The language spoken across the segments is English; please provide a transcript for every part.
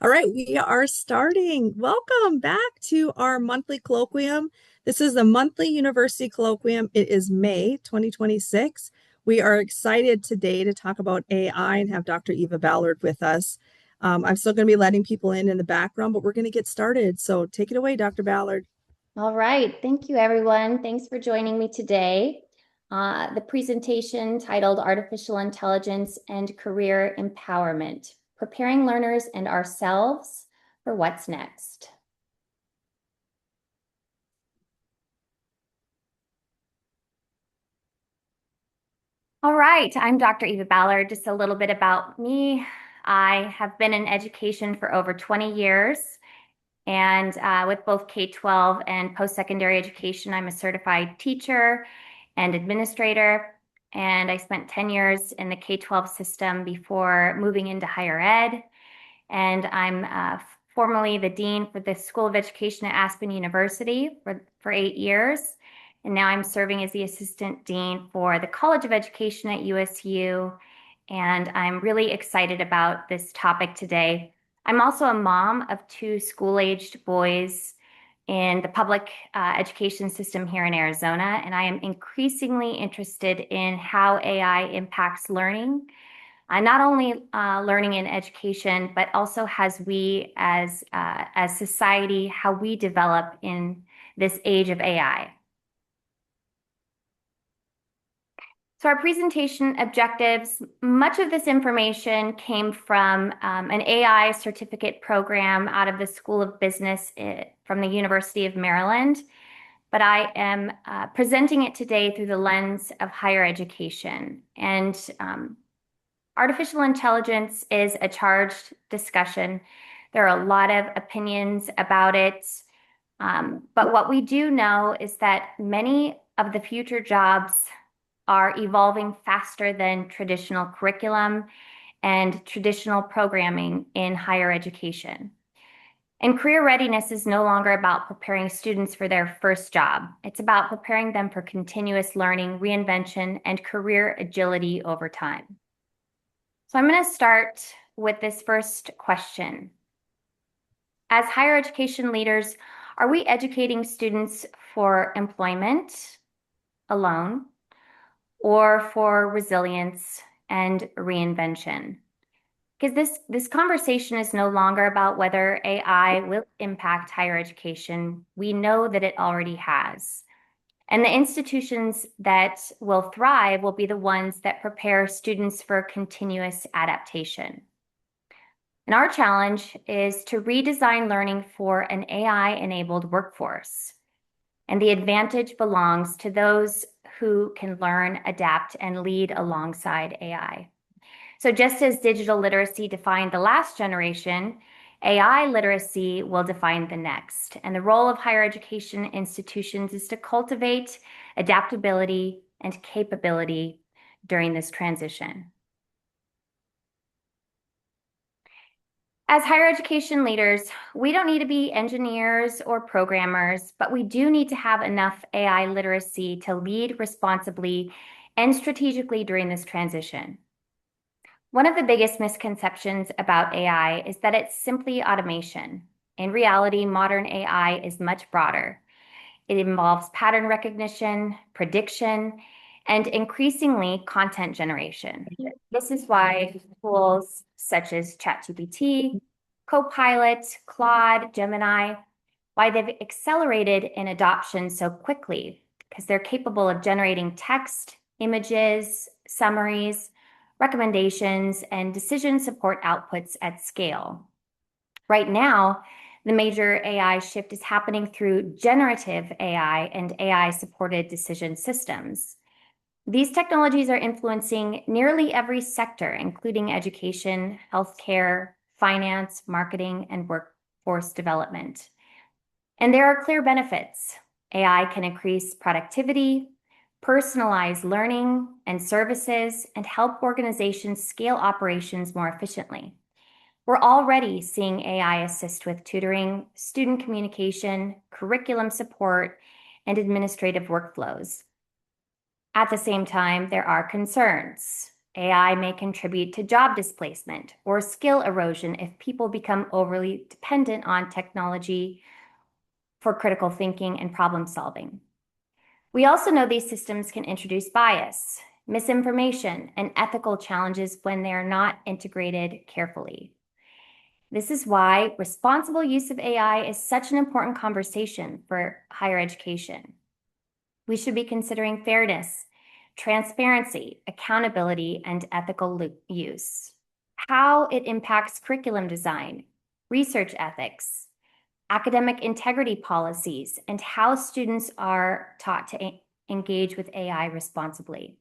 All right, we are starting. Welcome back to our monthly colloquium. This is the monthly university colloquium. It is May 2026. We are excited today to talk about AI and have Dr. Eva Ballard with us. I'm still going to be letting people in the background, but we're going to get started. So take it away, Dr. Ballard. All right. Thank you, everyone. Thanks for joining me today. The presentation titled Artificial Intelligence and Career Empowerment, Preparing Learners and Ourselves for What's Next. All right, I'm Dr. Eva Ballard. Just a little bit about me. I have been in education for over 20 years. And with both K-12 and post-secondary education, I'm a certified teacher and administrator. And I spent 10 years in the K-12 system before moving into higher ed. And I'm formerly the dean for the School of Education at Aspen University for 8 years. And now I'm serving as the assistant dean for the College of Education at USU. And I'm really excited about this topic today. I'm also a mom of 2 school-aged boys in the public education system here in Arizona, and I am increasingly interested in how AI impacts learning, not only learning in education, but also as we as society, how we develop in this age of AI. So our presentation objectives, much of this information came from an AI certificate program out of the School of Business from the University of Maryland, but I am presenting it today through the lens of higher education. And artificial intelligence is a charged discussion. There are a lot of opinions about it, but what we do know is that many of the future jobs are evolving faster than traditional curriculum and traditional programming in higher education. And career readiness is no longer about preparing students for their first job. It's about preparing them for continuous learning, reinvention, and career agility over time. So I'm going to start with this first question. As higher education leaders, are we educating students for employment alone, or for resilience and reinvention? Because this conversation is no longer about whether AI will impact higher education. We know that it already has. And the institutions that will thrive will be the ones that prepare students for continuous adaptation. And our challenge is to redesign learning for an AI-enabled workforce. And the advantage belongs to those who can learn, adapt, and lead alongside AI. So just as digital literacy defined the last generation, AI literacy will define the next. And the role of higher education institutions is to cultivate adaptability and capability during this transition. As higher education leaders, we don't need to be engineers or programmers, but we do need to have enough AI literacy to lead responsibly and strategically during this transition. One of the biggest misconceptions about AI is that it's simply automation. In reality, modern AI is much broader. It involves pattern recognition, prediction, and increasingly content generation. This is why tools such as ChatGPT, Copilot, Claude, Gemini, why they've accelerated in adoption so quickly, because they're capable of generating text, images, summaries, recommendations, and decision support outputs at scale. Right now, the major AI shift is happening through generative AI and AI-supported decision systems. These technologies are influencing nearly every sector, including education, healthcare, finance, marketing, and workforce development. And there are clear benefits. AI can increase productivity, personalize learning and services, and help organizations scale operations more efficiently. We're already seeing AI assist with tutoring, student communication, curriculum support, and administrative workflows. At the same time, there are concerns. AI may contribute to job displacement or skill erosion if people become overly dependent on technology for critical thinking and problem solving. We also know these systems can introduce bias, misinformation, and ethical challenges when they are not integrated carefully. This is why responsible use of AI is such an important conversation for higher education. We should be considering fairness, transparency, accountability, and ethical use, how it impacts curriculum design, research ethics, academic integrity policies, and how students are taught to engage with AI responsibly.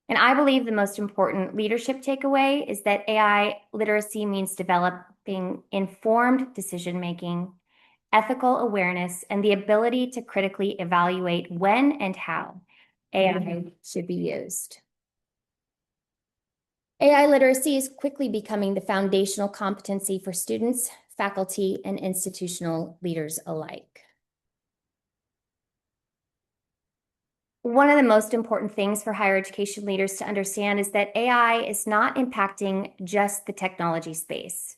And I believe the most important leadership takeaway is that AI literacy means developing informed decision-making, ethical awareness, and the ability to critically evaluate when and how AI should be used. AI literacy is quickly becoming the foundational competency for students, faculty, and institutional leaders alike. One of the most important things for higher education leaders to understand is that AI is not impacting just the technology space.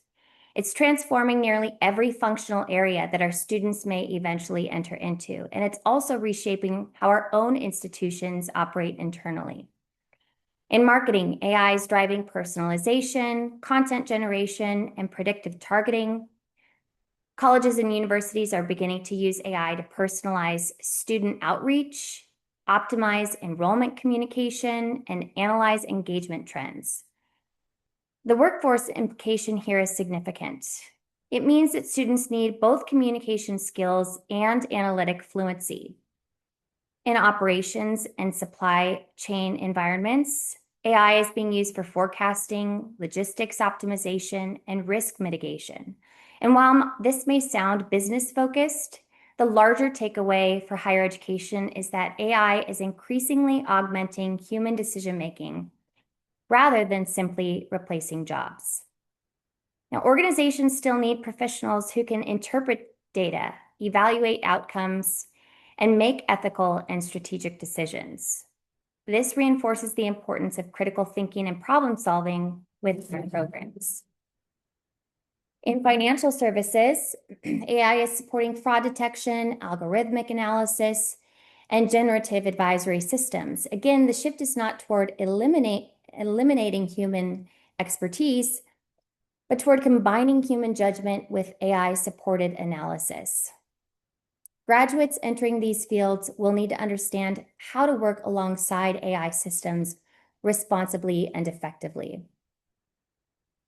It's transforming nearly every functional area that our students may eventually enter into, and it's also reshaping how our own institutions operate internally. In marketing, AI is driving personalization, content generation, and predictive targeting. Colleges and universities are beginning to use AI to personalize student outreach, optimize enrollment communication, and analyze engagement trends. The workforce implication here is significant. It means that students need both communication skills and analytic fluency. In operations and supply chain environments, AI is being used for forecasting, logistics optimization, and risk mitigation. And while this may sound business-focused, the larger takeaway for higher education is that AI is increasingly augmenting human decision-making rather than simply replacing jobs. Now, organizations still need professionals who can interpret data, evaluate outcomes, and make ethical and strategic decisions. This reinforces the importance of critical thinking and problem solving with their programs. In financial services, AI is supporting fraud detection, algorithmic analysis, and generative advisory systems. Again, the shift is not toward eliminating human expertise, but toward combining human judgment with AI-supported analysis. Graduates entering these fields will need to understand how to work alongside AI systems responsibly and effectively.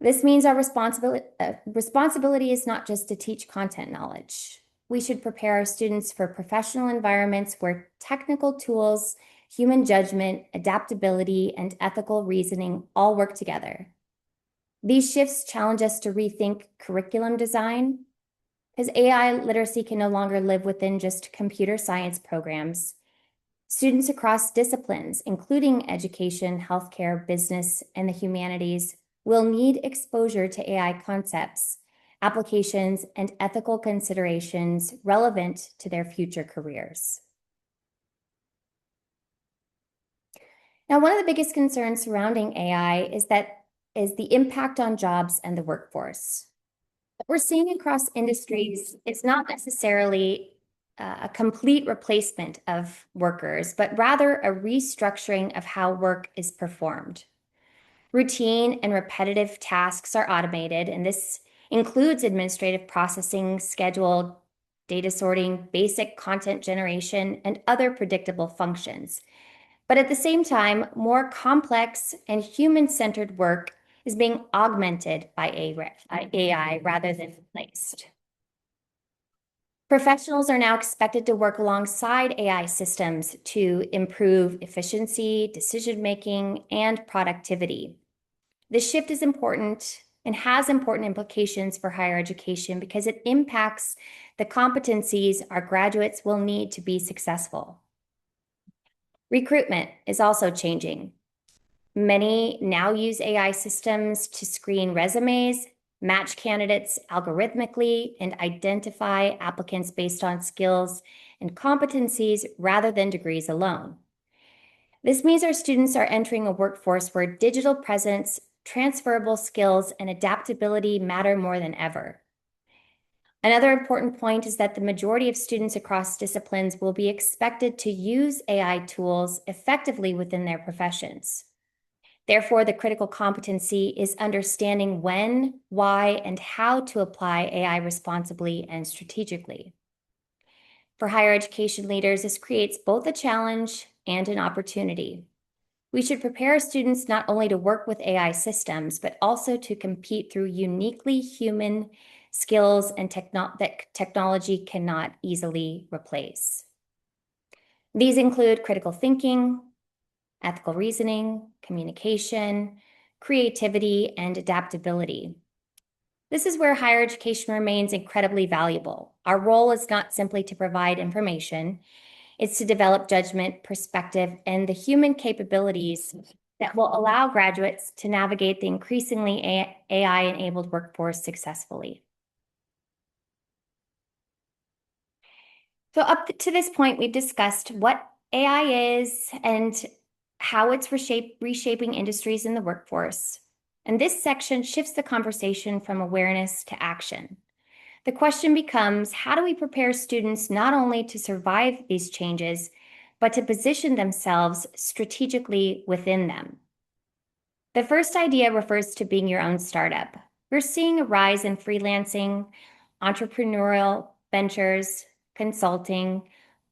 This means our responsibility is not just to teach content knowledge. We should prepare our students for professional environments where technical tools, human judgment, adaptability, and ethical reasoning all work together. These shifts challenge us to rethink curriculum design, because AI literacy can no longer live within just computer science programs. Students across disciplines, including education, healthcare, business, and the humanities, will need exposure to AI concepts, applications, and ethical considerations relevant to their future careers. Now, one of the biggest concerns surrounding AI is the impact on jobs and the workforce. What we're seeing across industries is not necessarily a complete replacement of workers, but rather a restructuring of how work is performed. Routine and repetitive tasks are automated, and this includes administrative processing, scheduled data sorting, basic content generation, and other predictable functions. But at the same time, more complex and human-centered work is being augmented by AI rather than replaced. Professionals are now expected to work alongside AI systems to improve efficiency, decision-making, and productivity. This shift is important and has important implications for higher education because it impacts the competencies our graduates will need to be successful. Recruitment is also changing. Many now use AI systems to screen resumes, match candidates algorithmically, and identify applicants based on skills and competencies rather than degrees alone. This means our students are entering a workforce where digital presence, transferable skills, and adaptability matter more than ever. Another important point is that the majority of students across disciplines will be expected to use AI tools effectively within their professions. Therefore, the critical competency is understanding when, why, and how to apply AI responsibly and strategically. For higher education leaders, this creates both a challenge and an opportunity. We should prepare students not only to work with AI systems, but also to compete through uniquely human skills and that technology cannot easily replace. These include critical thinking, ethical reasoning, communication, creativity, and adaptability. This is where higher education remains incredibly valuable. Our role is not simply to provide information, it's to develop judgment, perspective, and the human capabilities that will allow graduates to navigate the increasingly AI-enabled workforce successfully. So up to this point, we've discussed what AI is and how it's reshaping industries in the workforce. And this section shifts the conversation from awareness to action. The question becomes, how do we prepare students not only to survive these changes, but to position themselves strategically within them? The first idea refers to being your own startup. We're seeing a rise in freelancing, entrepreneurial ventures, consulting,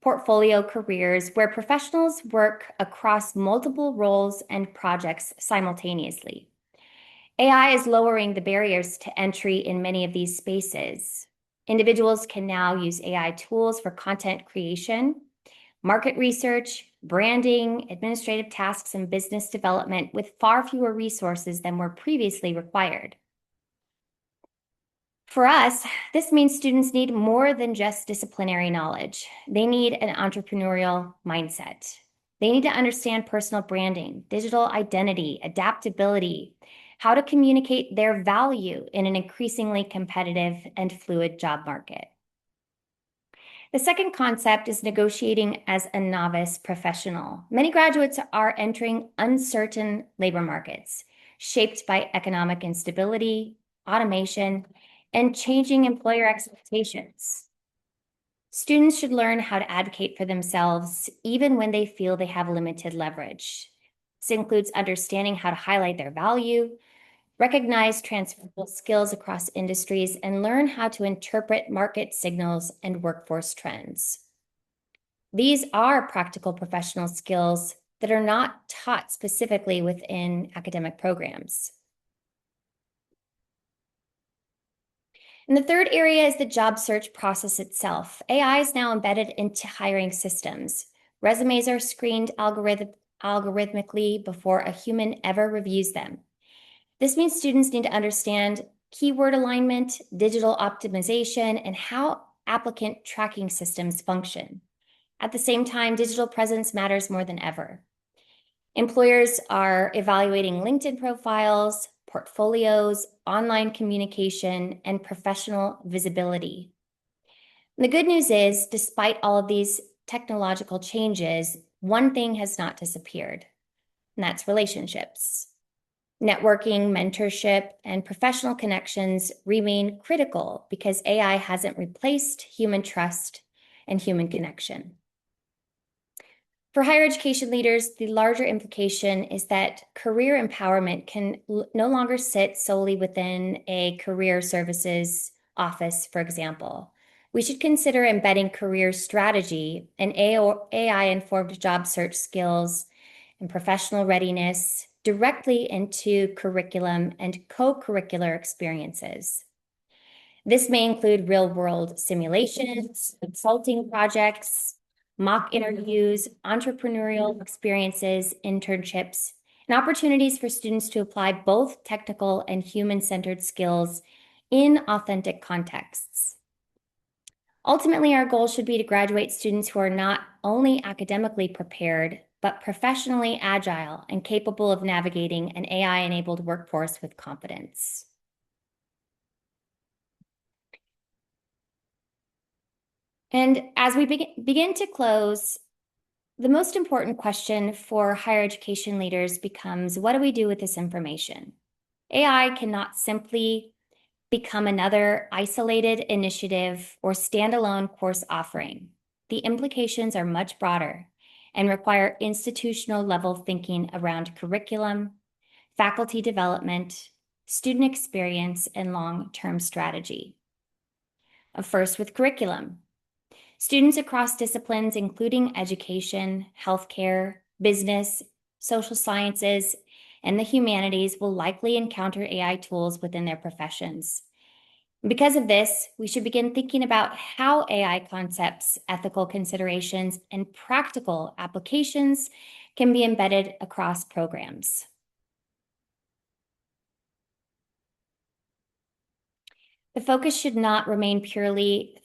portfolio careers where professionals work across multiple roles and projects simultaneously. AI is lowering the barriers to entry in many of these spaces. Individuals can now use AI tools for content creation, market research, branding, administrative tasks, and business development with far fewer resources than were previously required. For us, this means students need more than just disciplinary knowledge. They need an entrepreneurial mindset. They need to understand personal branding, digital identity, adaptability, how to communicate their value in an increasingly competitive and fluid job market. The second concept is negotiating as a novice professional. Many graduates are entering uncertain labor markets, shaped by economic instability, automation, and changing employer expectations. Students should learn how to advocate for themselves even when they feel they have limited leverage. This includes understanding how to highlight their value, recognize transferable skills across industries, and learn how to interpret market signals and workforce trends. These are practical professional skills that are not taught specifically within academic programs. And the third area is the job search process itself. AI is now embedded into hiring systems. Resumes are screened algorithmically before a human ever reviews them. This means students need to understand keyword alignment, digital optimization, and how applicant tracking systems function. At the same time, digital presence matters more than ever. Employers are evaluating LinkedIn profiles, portfolios, online communication, and professional visibility. And the good news is, despite all of these technological changes, one thing has not disappeared, and that's relationships. Networking, mentorship, and professional connections remain critical because AI hasn't replaced human trust and human connection. For higher education leaders, the larger implication is that career empowerment can no longer sit solely within a career services office, for example. We should consider embedding career strategy and AI-informed job search skills and professional readiness directly into curriculum and co-curricular experiences. This may include real-world simulations, consulting projects, mock interviews, entrepreneurial experiences, internships, and opportunities for students to apply both technical and human-centered skills in authentic contexts. Ultimately, our goal should be to graduate students who are not only academically prepared, but professionally agile and capable of navigating an AI-enabled workforce with confidence. And as we begin to close, the most important question for higher education leaders becomes, what do we do with this information? AI cannot simply become another isolated initiative or standalone course offering. The implications are much broader and require institutional level thinking around curriculum, faculty development, student experience, and long-term strategy. First, with curriculum. Students across disciplines, including education, healthcare, business, social sciences, and the humanities, will likely encounter AI tools within their professions. Because of this, we should begin thinking about how AI concepts, ethical considerations, and practical applications can be embedded across programs. The focus should not remain purely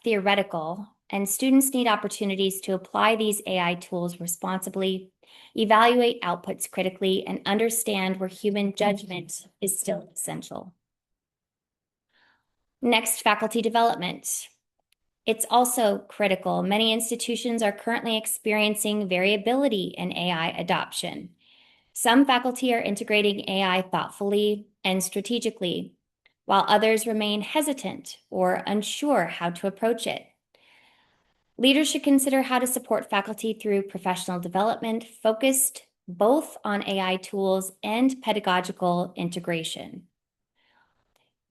theoretical, and students need opportunities to apply these AI tools responsibly, evaluate outputs critically, and understand where human judgment is still essential. Next, faculty development. It's also critical. Many institutions are currently experiencing variability in AI adoption. Some faculty are integrating AI thoughtfully and strategically, while others remain hesitant or unsure how to approach it. Leaders should consider how to support faculty through professional development focused both on AI tools and pedagogical integration.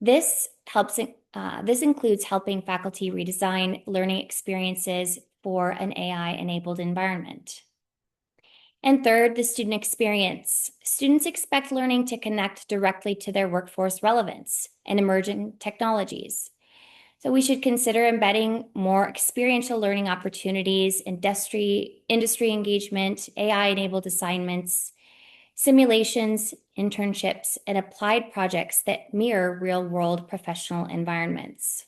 This includes helping faculty redesign learning experiences for an AI-enabled environment. And third, the student experience. Students expect learning to connect directly to their workforce relevance and emerging technologies. So we should consider embedding more experiential learning opportunities, industry engagement, AI-enabled assignments, simulations, internships, and applied projects that mirror real-world professional environments.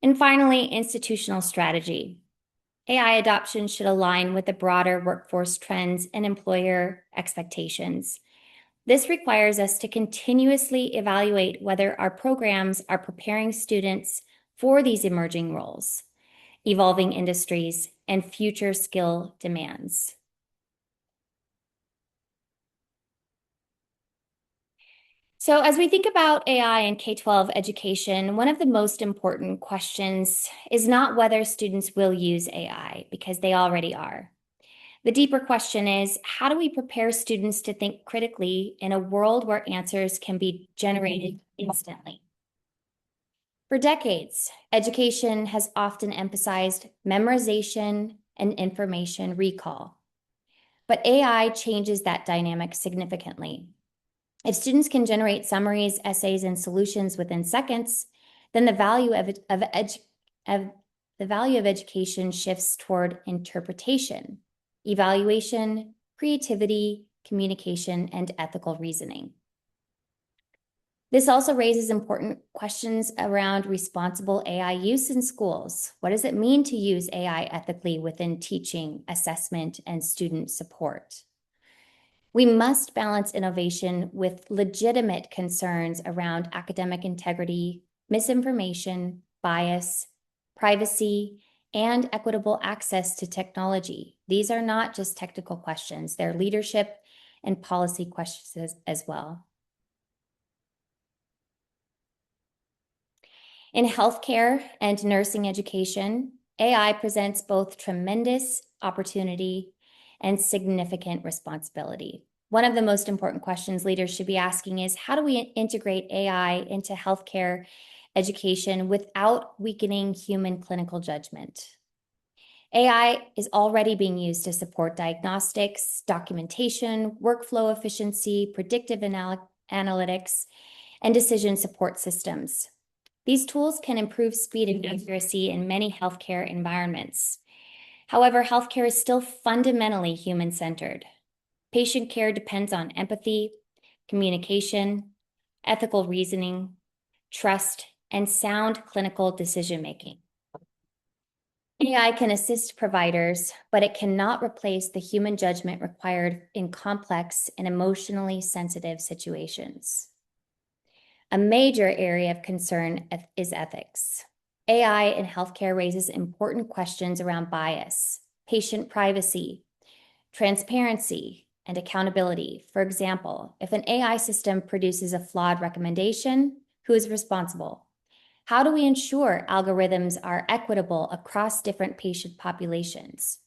And finally, institutional strategy. AI adoption should align with the broader workforce trends and employer expectations. This requires us to continuously evaluate whether our programs are preparing students for these emerging roles, evolving industries, and future skill demands. So as we think about AI in K-12 education, one of the most important questions is not whether students will use AI, because they already are. The deeper question is, how do we prepare students to think critically in a world where answers can be generated instantly? For decades, education has often emphasized memorization and information recall. But AI changes that dynamic significantly. If students can generate summaries, essays, and solutions within seconds, then the value of education shifts toward interpretation, evaluation, creativity, communication, and ethical reasoning. This also raises important questions around responsible AI use in schools. What does it mean to use AI ethically within teaching, assessment, and student support? We must balance innovation with legitimate concerns around academic integrity, misinformation, bias, privacy, and equitable access to technology. These are not just technical questions, they're leadership and policy questions as well. In healthcare and nursing education, AI presents both tremendous opportunity and significant responsibility. One of the most important questions leaders should be asking is, how do we integrate AI into healthcare education without weakening human clinical judgment? AI is already being used to support diagnostics, documentation, workflow efficiency, predictive analytics, and decision support systems. These tools can improve speed and accuracy in many healthcare environments. However, healthcare is still fundamentally human-centered. Patient care depends on empathy, communication, ethical reasoning, trust, and sound clinical decision-making. AI can assist providers, but it cannot replace the human judgment required in complex and emotionally sensitive situations. A major area of concern is ethics. AI in healthcare raises important questions around bias, patient privacy, transparency, and accountability. For example, if an AI system produces a flawed recommendation, who is responsible? How do we ensure algorithms are equitable across different patient populations?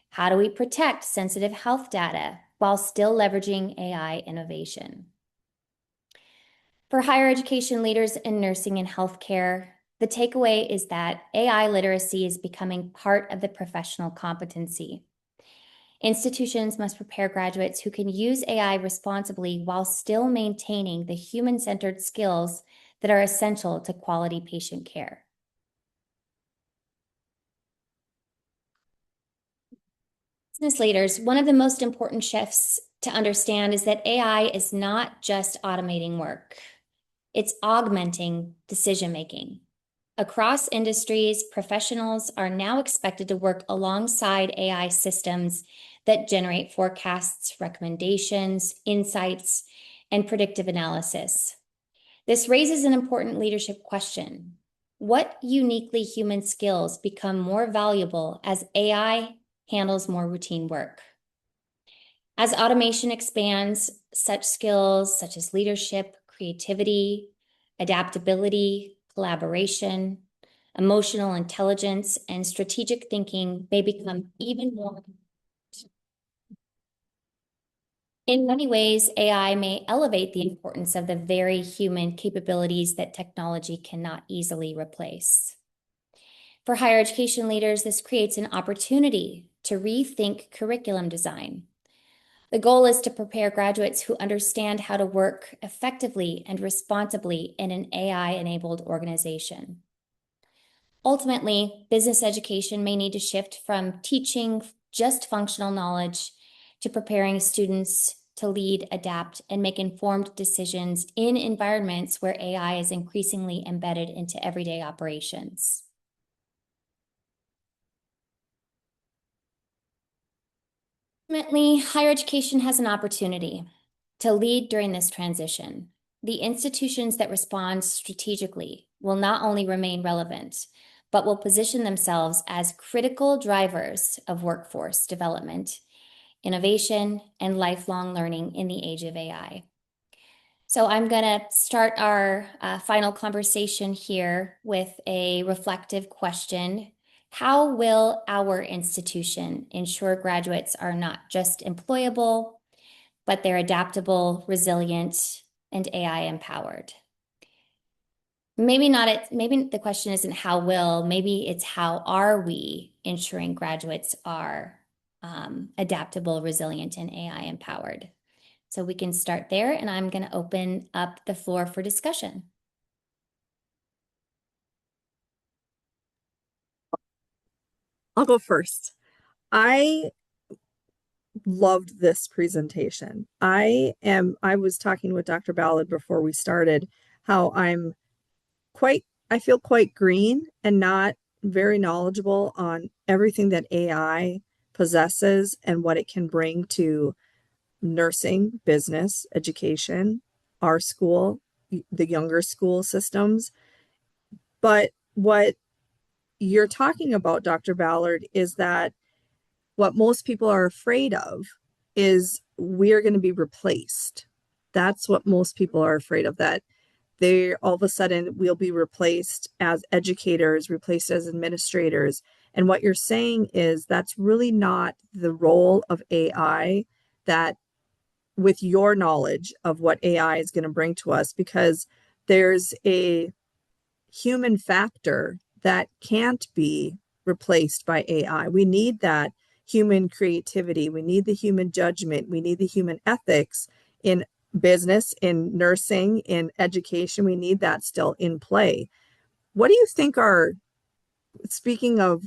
How do we protect sensitive health data while still leveraging AI innovation? For higher education leaders in nursing and healthcare, the takeaway is that AI literacy is becoming part of the professional competency. Institutions must prepare graduates who can use AI responsibly while still maintaining the human-centered skills that are essential to quality patient care. Business leaders, one of the most important shifts to understand is that AI is not just automating work. It's augmenting decision-making. Across industries, professionals are now expected to work alongside AI systems that generate forecasts, recommendations, insights, and predictive analysis. This raises an important leadership question. What uniquely human skills become more valuable as AI handles more routine work? As automation expands, such skills such as leadership, creativity, adaptability, collaboration, emotional intelligence, and strategic thinking may become even more. In many ways, AI may elevate the importance of the very human capabilities that technology cannot easily replace. For higher education leaders, this creates an opportunity to rethink curriculum design. The goal is to prepare graduates who understand how to work effectively and responsibly in an AI-enabled organization. Ultimately, business education may need to shift from teaching just functional knowledge to preparing students to lead, adapt, and make informed decisions in environments where AI is increasingly embedded into everyday operations. Ultimately, higher education has an opportunity to lead during this transition. The institutions that respond strategically will not only remain relevant, but will position themselves as critical drivers of workforce development, innovation, and lifelong learning in the age of AI. So I'm going to start our final conversation here with a reflective question. How will our institution ensure graduates are not just employable, but they're adaptable, resilient, and AI empowered? Maybe the question isn't how will, maybe it's how are we ensuring graduates are adaptable, resilient, and AI empowered? So we can start there, and I'm going to open up the floor for discussion. I'll go first. I loved this presentation. I was talking with Dr. Ballard before we started how I feel quite green and not very knowledgeable on everything that AI possesses and what it can bring to nursing, business, education, our school, the younger school systems. But what you're talking about, Dr. Ballard, is that what most people are afraid of is we're going to be replaced. That's what most people are afraid of, that they all of a sudden will be replaced as educators, replaced as administrators. And what you're saying is that's really not the role of AI, that with your knowledge of what AI is going to bring to us, because there's a human factor that can't be replaced by AI. We need that human creativity. We need the human judgment. We need the human ethics in business, in nursing, in education. We need that still in play. What do you think are, speaking of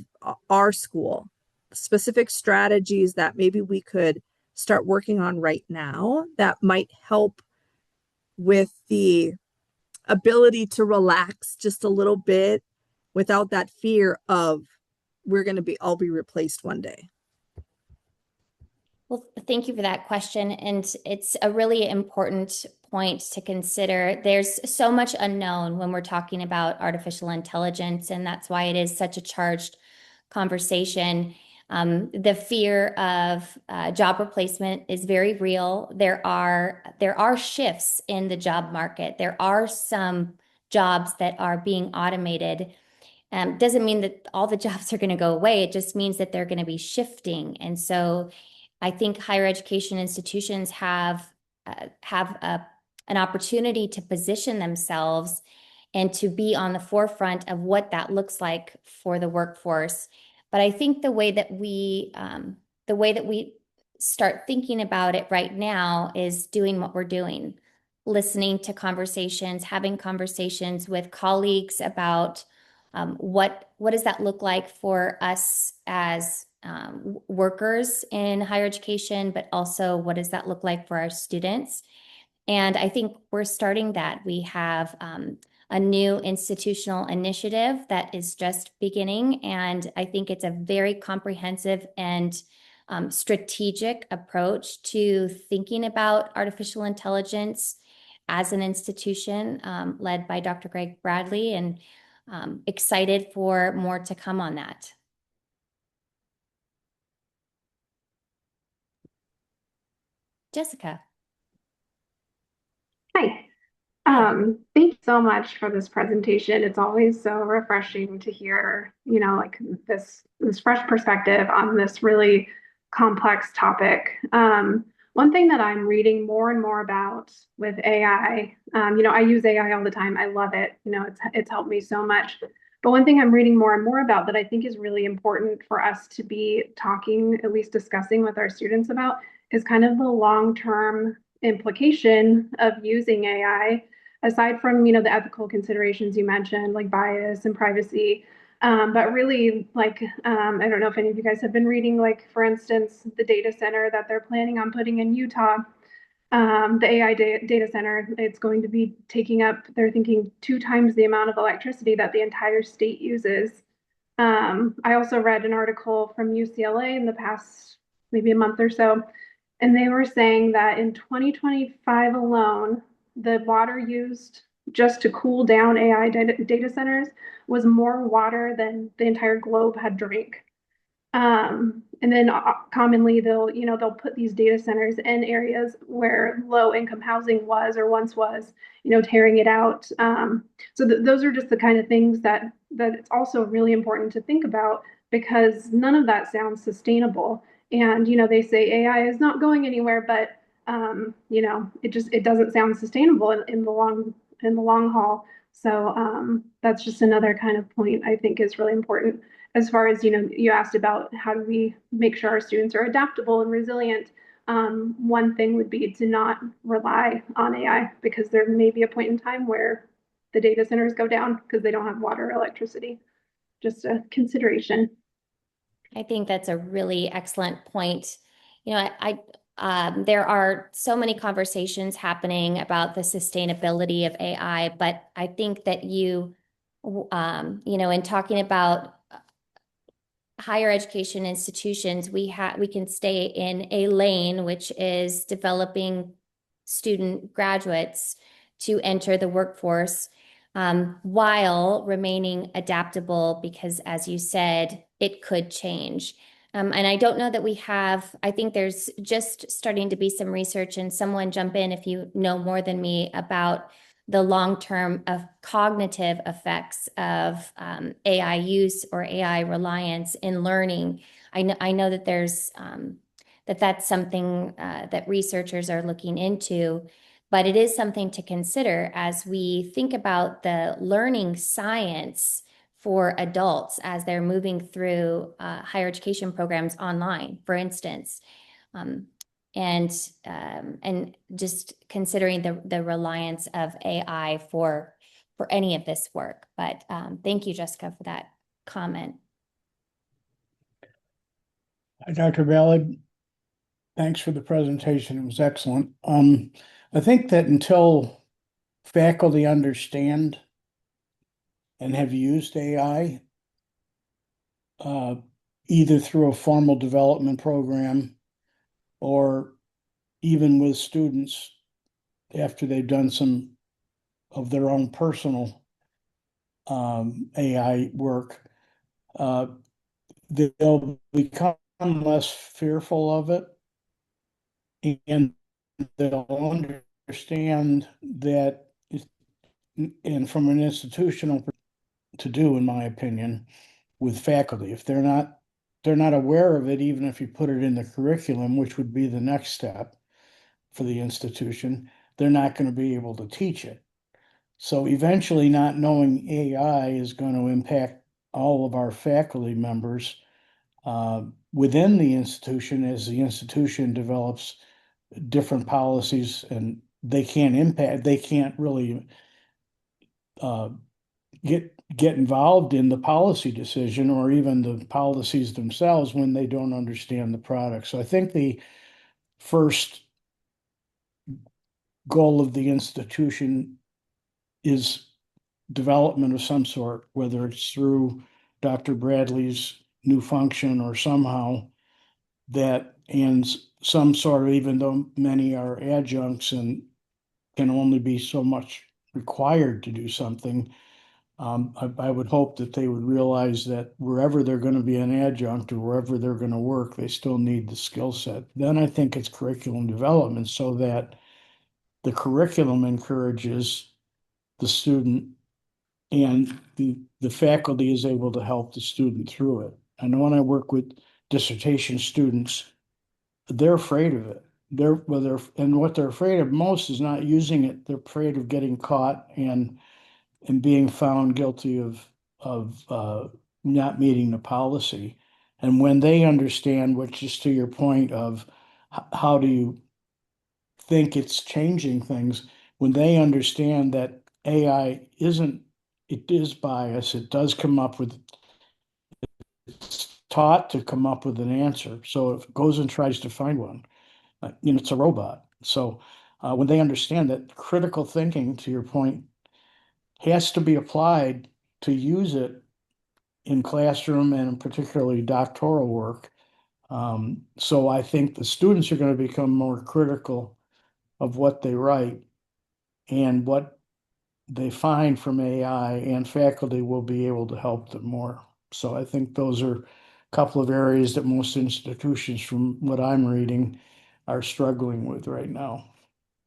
our school, specific strategies that maybe we could start working on right now that might help with the ability to relax just a little bit without that fear of I'll be replaced one day? Well, thank you for that question. And it's a really important point to consider. There's so much unknown when we're talking about artificial intelligence, and that's why it is such a charged conversation. The fear of job replacement is very real. There are shifts in the job market. There are some jobs that are being automated. Doesn't mean that all the jobs are going to go away. It just means that they're going to be shifting. And so I think higher education institutions have an opportunity to position themselves and to be on the forefront of what that looks like for the workforce. But I think the way that we start thinking about it right now is doing what we're doing, listening to conversations, having conversations with colleagues about what does that look like for us as workers in higher education, but also what does that look like for our students? And I think we're starting that. We have a new institutional initiative that is just beginning, and I think it's a very comprehensive and strategic approach to thinking about artificial intelligence as an institution, led by Dr. Greg Bradley, and excited for more to come on that. Jessica. Hi. Thank you so much for this presentation. It's always so refreshing to hear, like this fresh perspective on this really complex topic. One thing that I'm reading more and more about with AI, I use AI all the time. I love it. It's helped me so much. But one thing I'm reading more and more about that I think is really important for us to be talking, at least discussing with our students about, is kind of the long-term implication of using AI, aside from the ethical considerations you mentioned, like bias and privacy. But really, like, I don't know if any of you guys have been reading, like, for instance, the data center that they're planning on putting in Utah, the AI data center. It's going to be taking up, they're thinking, 2 times the amount of electricity that the entire state uses. I also read an article from UCLA in the past maybe a month or so, and they were saying that in 2025 alone, the water used just to cool down AI data centers was more water than the entire globe had drank. And then commonly they'll put these data centers in areas where low income housing was or once was, tearing it out. So those are just the kind of things that it's also really important to think about, because none of that sounds sustainable. And they say AI is not going anywhere, but it doesn't sound sustainable in the long haul. So that's just another kind of point I think is really important. As far as, you asked about how do we make sure our students are adaptable and resilient. One thing would be to not rely on AI, because there may be a point in time where the data centers go down because they don't have water or electricity. Just a consideration. I think that's a really excellent point. There are so many conversations happening about the sustainability of AI, but I think that in talking about higher education institutions, we can stay in a lane, which is developing student graduates to enter the workforce, while remaining adaptable, because as you said, it could change. And I don't know that I think there's just starting to be some research, and someone jump in if you know more than me about the long-term of cognitive effects of AI use or AI reliance in learning. I know that that's something that researchers are looking into, but it is something to consider as we think about the learning science for adults as they're moving through higher education programs online, for instance. And just considering the reliance of AI for any of this work. But thank you, Jessica, for that comment. Hi, Dr. Ballard. Thanks for the presentation. It was excellent. I think that until faculty understand and have used AI, either through a formal development program or even with students, after they've done some of their own personal AI work, they'll become less fearful of it, and they'll understand that, and from an institutional to do, in my opinion, with faculty, if they're not aware of it, even if you put it in the curriculum, which would be the next step for the institution, they're not going to be able to teach it. So eventually, not knowing AI is going to impact all of our faculty members within the institution as the institution develops different policies, and they can't really get involved in the policy decision or even the policies themselves when they don't understand the product. So I think the first goal of the institution is development of some sort, whether it's through Dr. Bradley's new function or somehow that, and some sort of, even though many are adjuncts and can only be so much required to do something, I would hope that they would realize that wherever they're going to be an adjunct or wherever they're going to work, they still need the skill set. Then I think it's curriculum development so that the curriculum encourages the student and the faculty is able to help the student through it. I know when I work with dissertation students, they're afraid of it. And what they're afraid of most is not using it. They're afraid of getting caught and being found guilty of not meeting the policy. And when they understand, which is to your point of how do you think it's changing things, when they understand that AI isn't, it is biased, it does come up with, it's taught to come up with an answer. So if it goes and tries to find one, it's a robot. So when they understand that critical thinking, to your point, has to be applied to use it in classroom and particularly doctoral work. So I think the students are going to become more critical of what they write and what they find from AI, and faculty will be able to help them more. So I think those are a couple of areas that most institutions, from what I'm reading, are struggling with right now.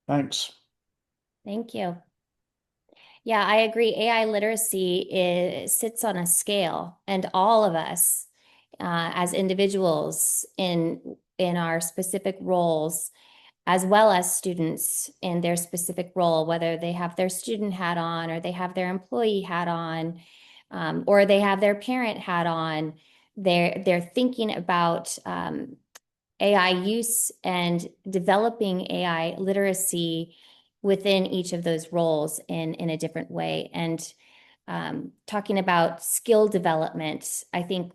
Thanks. Thank you. Yeah, I agree. AI literacy sits on a scale, and all of us, as individuals in our specific roles, as well as students in their specific role, whether they have their student hat on or they have their employee hat on, or they have their parent hat on, they're thinking about AI use and developing AI literacy within each of those roles in a different way. And talking about skill development, I think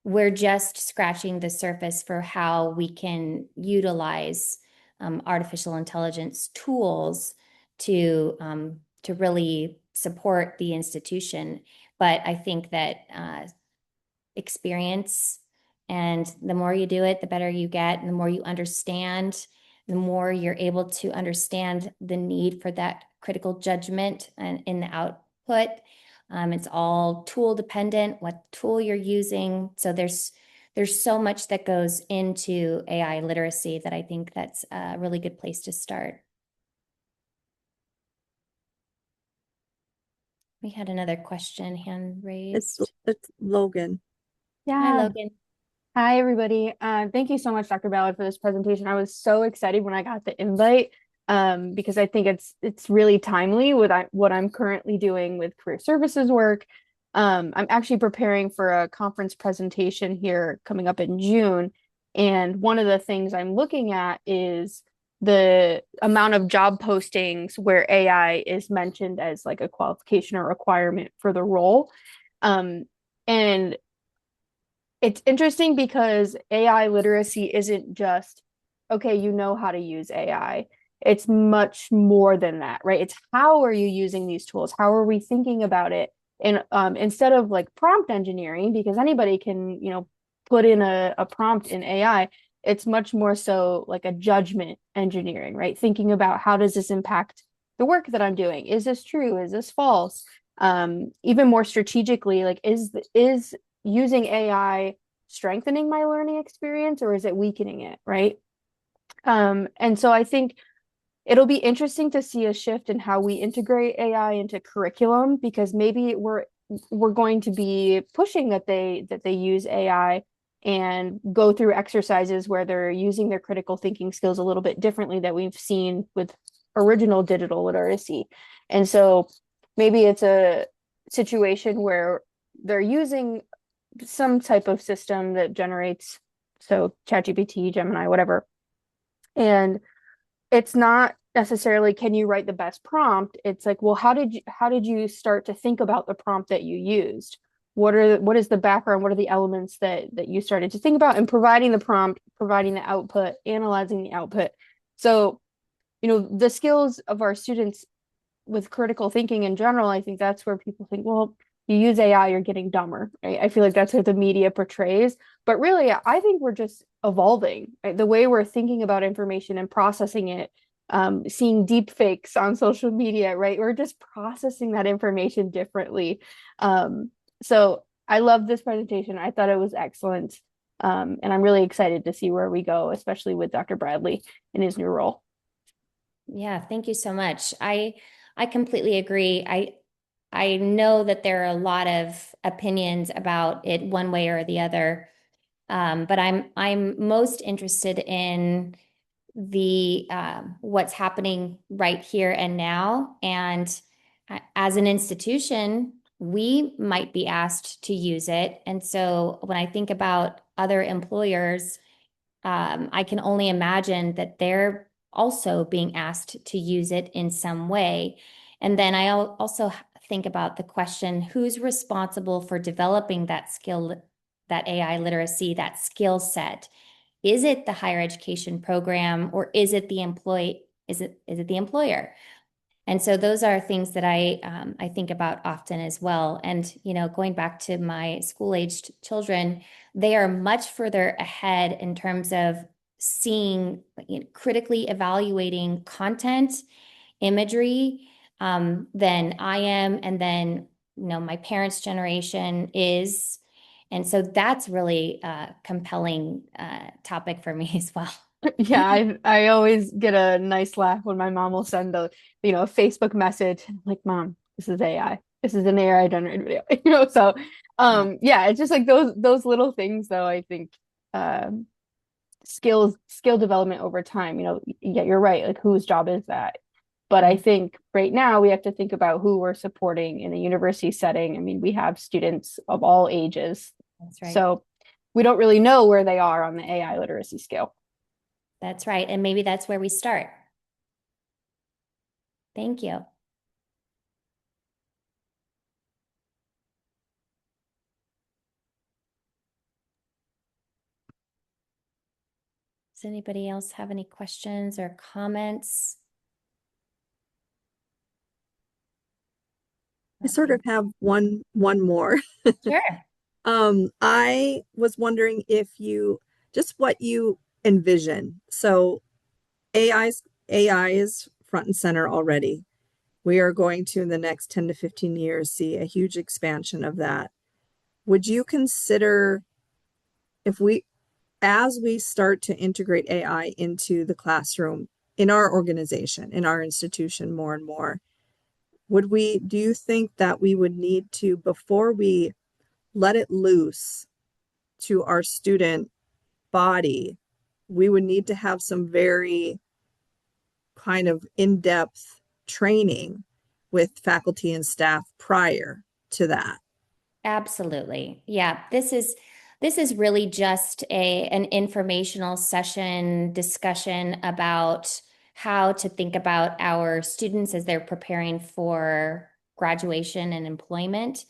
we're just scratching the surface for how we can utilize artificial intelligence tools to really support the institution. But I think that experience, and the more you do it, the better you get, and the more you understand, the more you're able to understand the need for that critical judgment and in the output. It's all tool dependent, what tool you're using. So there's so much that goes into AI literacy that I think that's a really good place to start. We had another question, hand raised. It's Logan. Hi, Yeah. Logan. Hi, everybody. Thank you so much, Dr. Ballard, for this presentation. I was so excited when I got the invite because I think it's really timely with what I'm currently doing with career services work. I'm actually preparing for a conference presentation here coming up in June. And one of the things I'm looking at is the amount of job postings where AI is mentioned as like a qualification or requirement for the role. And it's interesting because AI literacy isn't just, okay, you know how to use AI. It's much more than that, right? It's how are you using these tools? How are we thinking about it? And instead of like prompt engineering, because anybody can, put in a prompt in AI, It's much more so like a judgment engineering, right? Thinking about how does this impact the work that I'm doing? Is this true? Is this false? Even more strategically, like is using AI strengthening my learning experience or is it weakening it, right? And so I think it'll be interesting to see a shift in how we integrate AI into curriculum because maybe we're going to be pushing that they use AI and go through exercises where they're using their critical thinking skills a little bit differently that we've seen with original digital literacy. And so maybe it's a situation where they're using some type of system that generates so ChatGPT, Gemini, whatever. And it's not necessarily can you write the best prompt. It's like, well, how did you start to think about the prompt that you used? What is the background? What are the elements that you started to think about and providing the prompt, providing the output, analyzing the output. So, the skills of our students with critical thinking in general, I think that's where people think, well, you use AI, you're getting dumber, right? I feel like that's what the media portrays. But really, I think we're just evolving, right? The way we're thinking about information and processing it, seeing deep fakes on social media, right? We're just processing that information differently. So I love this presentation. I thought it was excellent. And I'm really excited to see where we go, especially with Dr. Bradley in his new role. Yeah, thank you so much. I completely agree. I know that there are a lot of opinions about it one way or the other. But I'm most interested in the what's happening right here and now. And as an institution, we might be asked to use it. And so when I think about other employers, I can only imagine that they're also being asked to use it in some way. And then I also think about the question, who's responsible for developing that skill, that AI literacy, that skill set? Is it the higher education program or is it the the employer? And so those are things that I think about often as well. And, going back to my school-aged children, they are much further ahead in terms of seeing, critically evaluating content, imagery, than I am. And then, my parents' generation is. And so that's really a compelling topic for me as well. Yeah, I always get a nice laugh when my mom will send a Facebook message like, Mom, this is AI. This is an AI generated video. So yeah, it's just like those little things though, I think skill development over time, yeah, you're right. Like whose job is that? But I think right now we have to think about who we're supporting in a university setting. I mean, we have students of all ages. That's right. So we don't really know where they are on the AI literacy scale. That's right. And maybe that's where we start. Thank you. Does anybody else have any questions or comments? I sort of have one more. Sure. I was wondering if what you envision. So AI is front and center already. We are going to, in the next 10 to 15 years, see a huge expansion of that. Would you consider as we start to integrate AI into the classroom in our organization, in our institution more and more, do you think that we would need to, before we let it loose to our student body, we would need to have some very kind of in-depth training with faculty and staff prior to that? Absolutely. Yeah, this is really just an informational session discussion about how to think about our students as they're preparing for graduation and employment.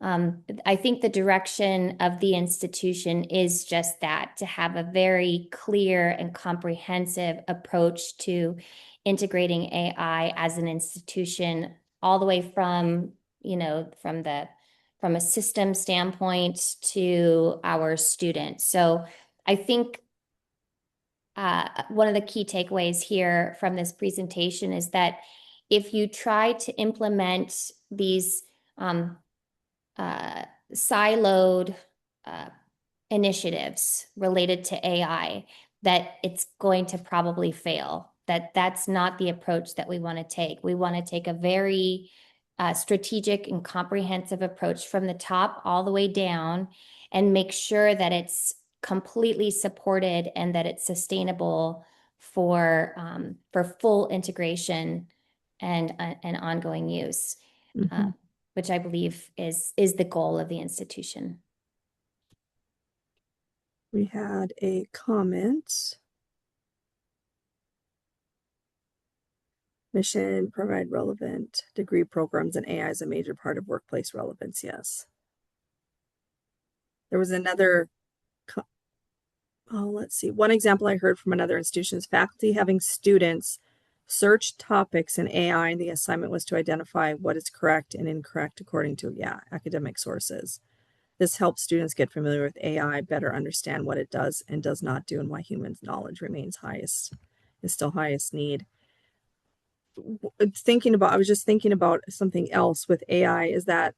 I think the direction of the institution is just that, to have a very clear and comprehensive approach to integrating AI as an institution, all the way from, from a system standpoint to our students. So I think one of the key takeaways here from this presentation is that if you try to implement these siloed initiatives related to AI, that it's going to probably fail. That's not the approach that we want to take. We want to take a very strategic and comprehensive approach from the top all the way down and make sure that it's completely supported and that it's sustainable for full integration and ongoing use, which I believe is the goal of the institution. We had a comment. Mission, provide relevant degree programs, and AI is a major part of workplace relevance. Yes. There was another, let's see. One example I heard from another institution is faculty having students search topics in AI, and the assignment was to identify what is correct and incorrect according to, academic sources. This helps students get familiar with AI, better understand what it does and does not do, and why human knowledge remains is still highest need. I was just thinking about something else with AI is that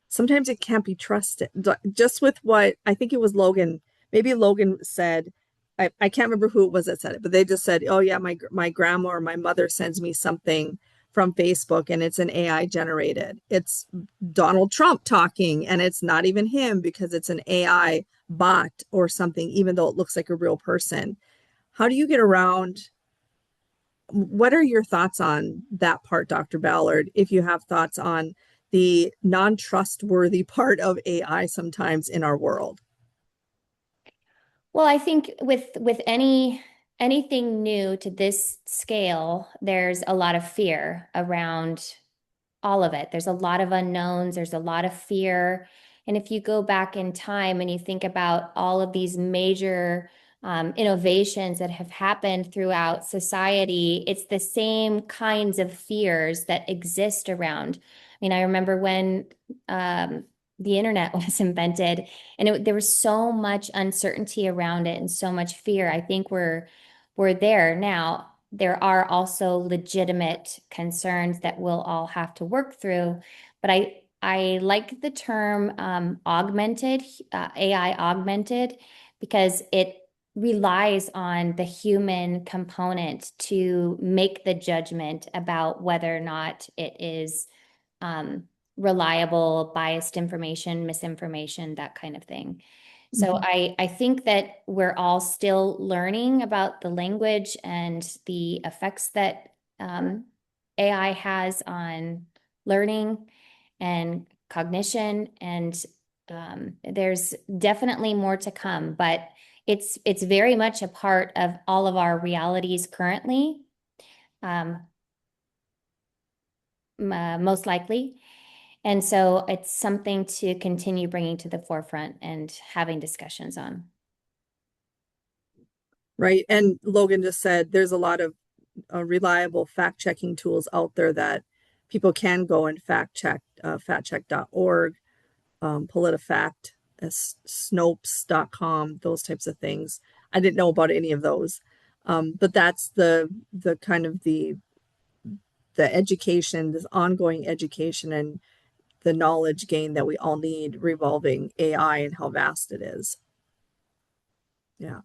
sometimes it can't be trusted. Just with what I think it was Logan, maybe Logan said, I can't remember who it was that said it, but they just said, oh yeah, my grandma or my mother sends me something from Facebook and it's an AI generated. It's Donald Trump talking and it's not even him because it's an AI bot or something, even though it looks like a real person. How do you get around? What are your thoughts on that part, Dr. Ballard, if you have thoughts on the non-trustworthy part of AI sometimes in our world? Well, I think with anything new to this scale, there's a lot of fear around all of it. There's a lot of unknowns, there's a lot of fear. And if you go back in time and you think about all of these major innovations that have happened throughout society, it's the same kinds of fears that exist around. I mean, I remember when the internet was invented, and there was so much uncertainty around it and so much fear. I think we're there now. There are also legitimate concerns that we'll all have to work through, but I like the term augmented, AI augmented, because it relies on the human component to make the judgment about whether or not it is reliable, biased information, misinformation, that kind of thing. So I think that we're all still learning about the language and the effects that AI has on learning and cognition, and there's definitely more to come, but it's very much a part of all of our realities currently, most likely. And so it's something to continue bringing to the forefront and having discussions on. Right. And Logan just said there's a lot of reliable fact-checking tools out there that people can go and fact check, factcheck.org, PolitiFact, Snopes.com, those types of things. I didn't know about any of those. But that's the kind of the education, this ongoing education and the knowledge gain that we all need revolving AI and how vast it is. Yeah.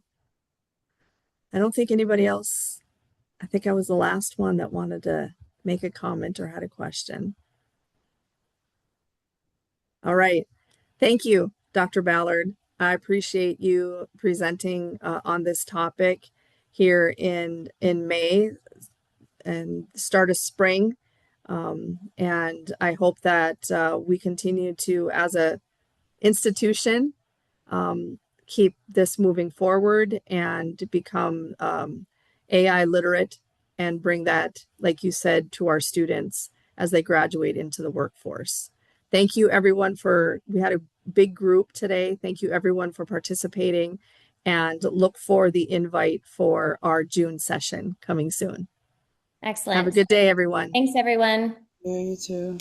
I don't think anybody else, I think I was the last one that wanted to make a comment or had a question. All right. Thank you, Dr. Ballard. I appreciate you presenting on this topic here in May and start of spring. And I hope that we continue to, as a institution, keep this moving forward and become AI literate and bring that, like you said, to our students as they graduate into the workforce. Thank you, everyone, we had a big group today. Thank you, everyone, for participating, and look for the invite for our June session coming soon. Excellent. Have a good day, everyone. Thanks, everyone. Yeah, you too.